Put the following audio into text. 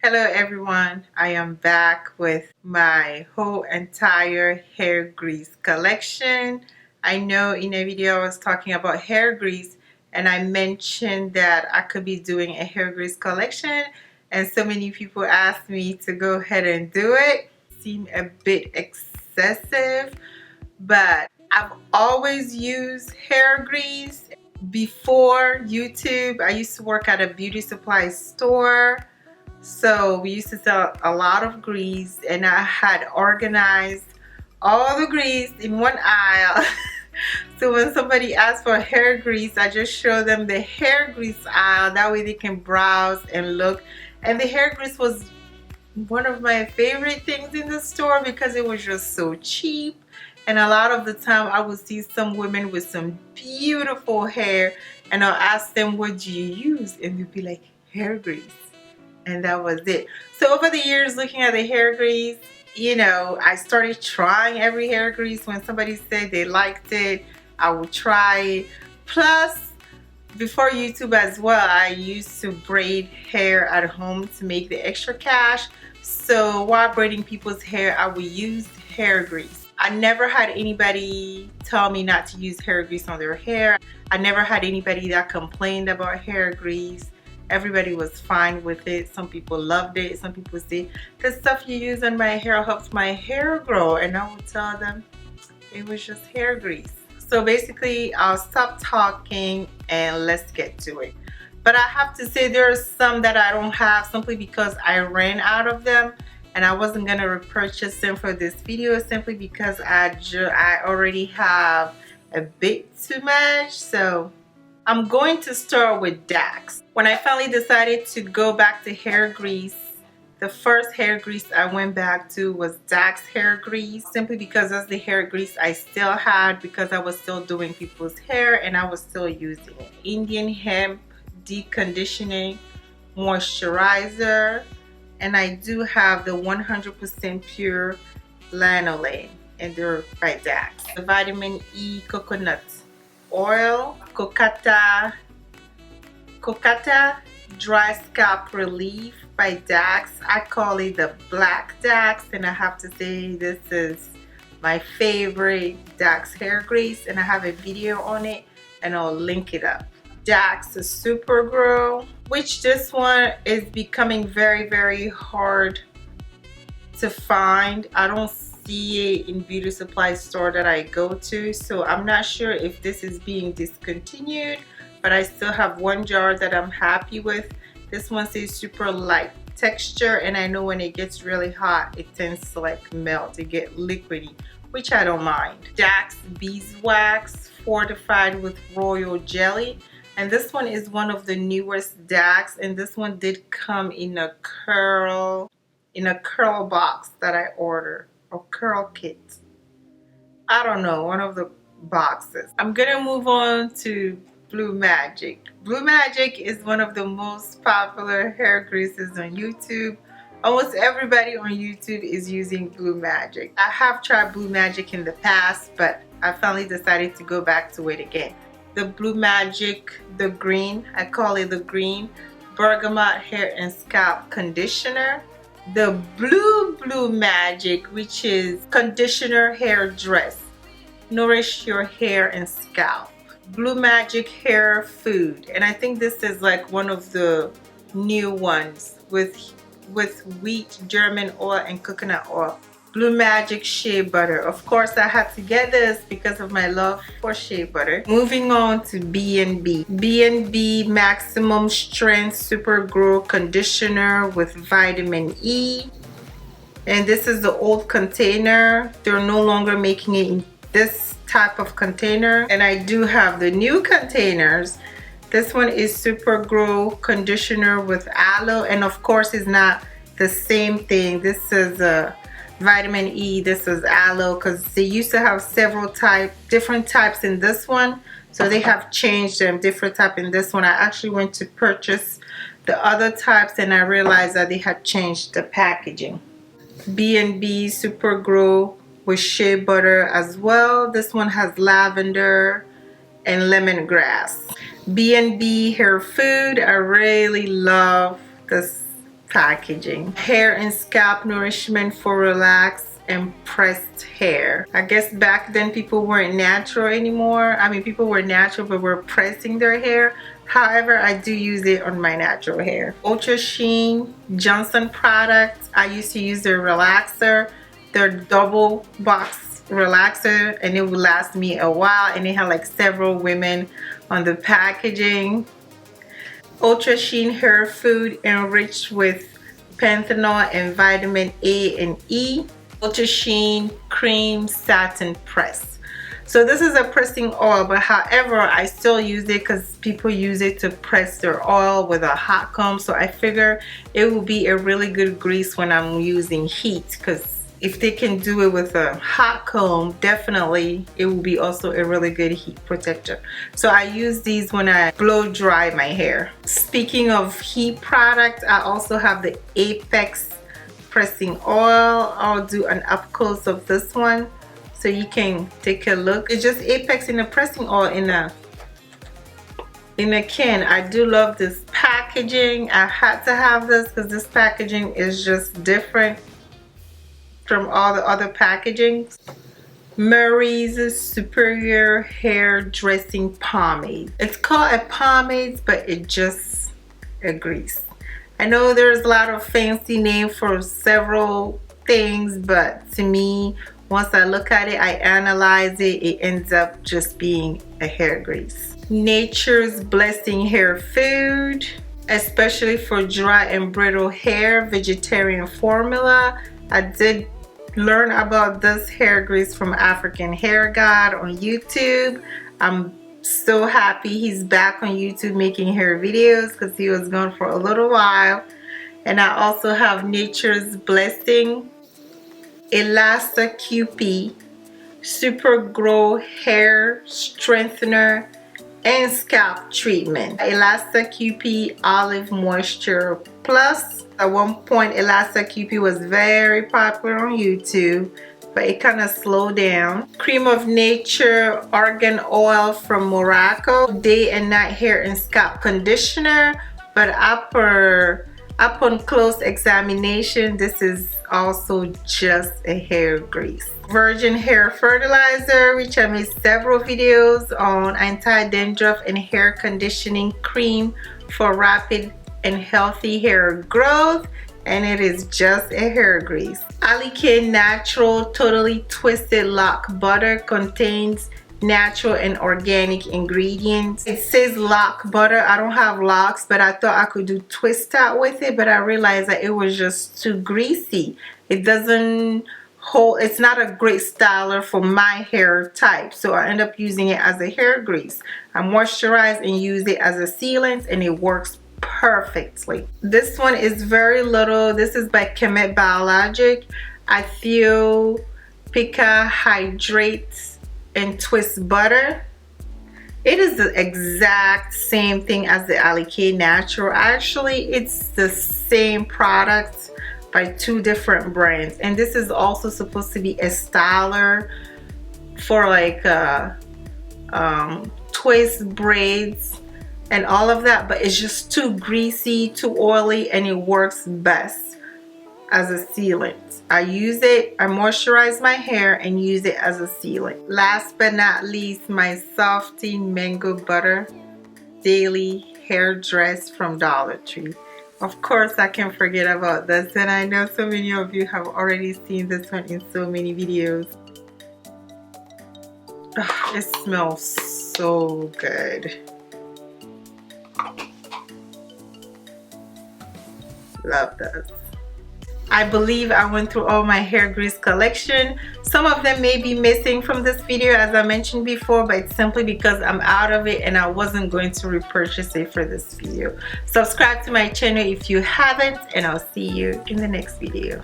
Hello everyone, I am back with my whole entire hair grease collection. I know in a video I was talking about hair grease and I mentioned that I could be doing a hair grease collection, and so many people asked me to go ahead and do it. Seemed a bit excessive, but I've always used hair grease. Before YouTube, I used to work at a beauty supply store. So we used to sell a lot of grease, and I had organized all the grease in one aisle. So when somebody asks for hair grease, I just show them the hair grease aisle. That way they can browse and look. And the hair grease was one of my favorite things in the store because it was just so cheap. And a lot of the time I would see some women with some beautiful hair, and I'll ask them, what do you use? And they'll be like, hair grease. And that was it. So over the years, looking at the hair grease, I started trying every hair grease. When somebody said they liked it, I would try it. Plus, before YouTube as well, I used to braid hair at home to make the extra cash. So while braiding people's hair, I would use hair grease. I never had anybody tell me not to use hair grease on their hair. I never had anybody that complained about hair grease. Everybody was fine with it. Some people loved it. Some people say, the stuff you use on my hair helps my hair grow. And I would tell them it was just hair grease. So basically, I'll stop talking and let's get to it. But I have to say there are some that I don't have simply because I ran out of them. And I wasn't going to repurchase them for this video simply because I already have a bit too much. So I'm going to start with Dax. When I finally decided to go back to hair grease, the first hair grease I went back to was Dax hair grease, simply because that's the hair grease I still had because I was still doing people's hair and I was still using it. Indian hemp deep conditioning moisturizer, and I do have the 100% pure lanolin, and they're by Dax. The vitamin E coconut oil, Kokata dry scalp relief by Dax. I call it the black Dax, and I have to say this is my favorite Dax hair grease, and I have a video on it and I'll link it up. Dax Super Grow, which this one is becoming very hard to find. I don't see it in beauty supply store that I go to, so I'm not sure if this is being discontinued, but I still have one jar that I'm happy with. This one says super light texture, and I know when it gets really hot it tends to like melt, it get liquidy, which I don't mind. Dax beeswax fortified with royal jelly, and this one is one of the newest Dax, and this one did come in a curl box that I ordered, or curl kit. I don't know, one of the boxes. I'm gonna move on to Blue Magic. Blue Magic is one of the most popular hair greases on YouTube. Almost everybody on YouTube is using Blue Magic. I have tried Blue Magic in the past, but I finally decided to go back to it again. The Blue Magic, the green, I call it the green, bergamot hair and scalp conditioner. The Blue Magic, which is conditioner hair dress, nourish your hair and scalp. Blue Magic hair food, and I think this is like one of the new ones with wheat, German oil, and coconut oil. Blue Magic shea butter. Of course, I had to get this because of my love for shea butter. Moving on to B&B. B&B Maximum Strength Super Grow Conditioner with vitamin E. And this is the old container. They're no longer making it in this type of container. And I do have the new containers. This one is Super Grow Conditioner with aloe. And of course, it's not the same thing. This is a vitamin E, this is aloe, because they used to have several different types in this one, so they have changed them, different type in this one. I actually went to purchase the other types and I realized that they had changed the packaging. B&B Super Grow with shea butter as well. This one has lavender and lemongrass. B&B hair food, I really love this packaging. Hair and scalp nourishment for relaxed and pressed hair. I guess back then people weren't natural anymore. I mean, people were natural but were pressing their hair. However, I do use it on my natural hair. Ultra Sheen Johnson products. I used to use their relaxer, their double box relaxer, and it would last me a while, and it had like several women on the packaging. Ultra Sheen hair food enriched with panthenol and vitamin A and E. Ultra Sheen cream satin press. So this is a pressing oil, but however I still use it because people use it to press their oil with a hot comb. So I figure it will be a really good grease when I'm using heat, because if they can do it with a hot comb, definitely it will be also a really good heat protector. So I use these when I blow dry my hair. Speaking of heat products, I also have the Apex pressing oil. I'll do an up close of this one so you can take a look. It's just Apex in a pressing oil in a can. I do love this packaging. I had to have this because this packaging is just different from all the other packaging. Murray's Superior Hair Dressing Pomade. It's called a pomade, but it just a grease. I know there's a lot of fancy names for several things, but to me, once I look at it, I analyze it, it ends up just being a hair grease. Nature's Blessing Hair Food, especially for dry and brittle hair, vegetarian formula. I did learn about this hair grease from African Hair God on YouTube. I'm so happy he's back on YouTube making hair videos because he was gone for a little while. And I also have Nature's Blessing Elasta QP Super Grow Hair Strengthener and Scalp Treatment. Elasta QP Olive Moisture Plus. At one point, Elasta QP was very popular on YouTube, but it kind of slowed down. Cream of Nature Argan Oil from Morocco. Day and Night Hair and Scalp Conditioner. But upon close examination, this is also just a hair grease. Virgin Hair Fertilizer, which I made several videos on. Anti-dandruff and hair conditioning cream for rapid and healthy hair growth, and it is just a hair grease. Alikay Natural Totally Twisted Lock Butter contains natural and organic ingredients. It says lock butter. I don't have locks, but I thought I could do twist out with it, but I realized that it was just too greasy. It doesn't hold, it's not a great styler for my hair type, so I end up using it as a hair grease. I moisturize and use it as a sealant, and it works perfectly. This one is very little. This is by Kemet Biologic. Ethiopia Hydrate and Twist Butter. It is the exact same thing as the Alikay Natural. Actually, it's the same product by two different brands, and this is also supposed to be a styler for like twist braids and all of that, but it's just too greasy, too oily, and it works best as a sealant. I use it, I moisturize my hair and use it as a sealant. Last but not least, my Softy Mango Butter Daily Hair Dress from Dollar Tree. Of course, I can't forget about this, and I know so many of you have already seen this one in so many videos. Oh, it smells so good. Love this. I believe I went through all my hair grease collection. Some of them may be missing from this video, as I mentioned before, but it's simply because I'm out of it and I wasn't going to repurchase it for this video. Subscribe to my channel if you haven't, and I'll see you in the next video.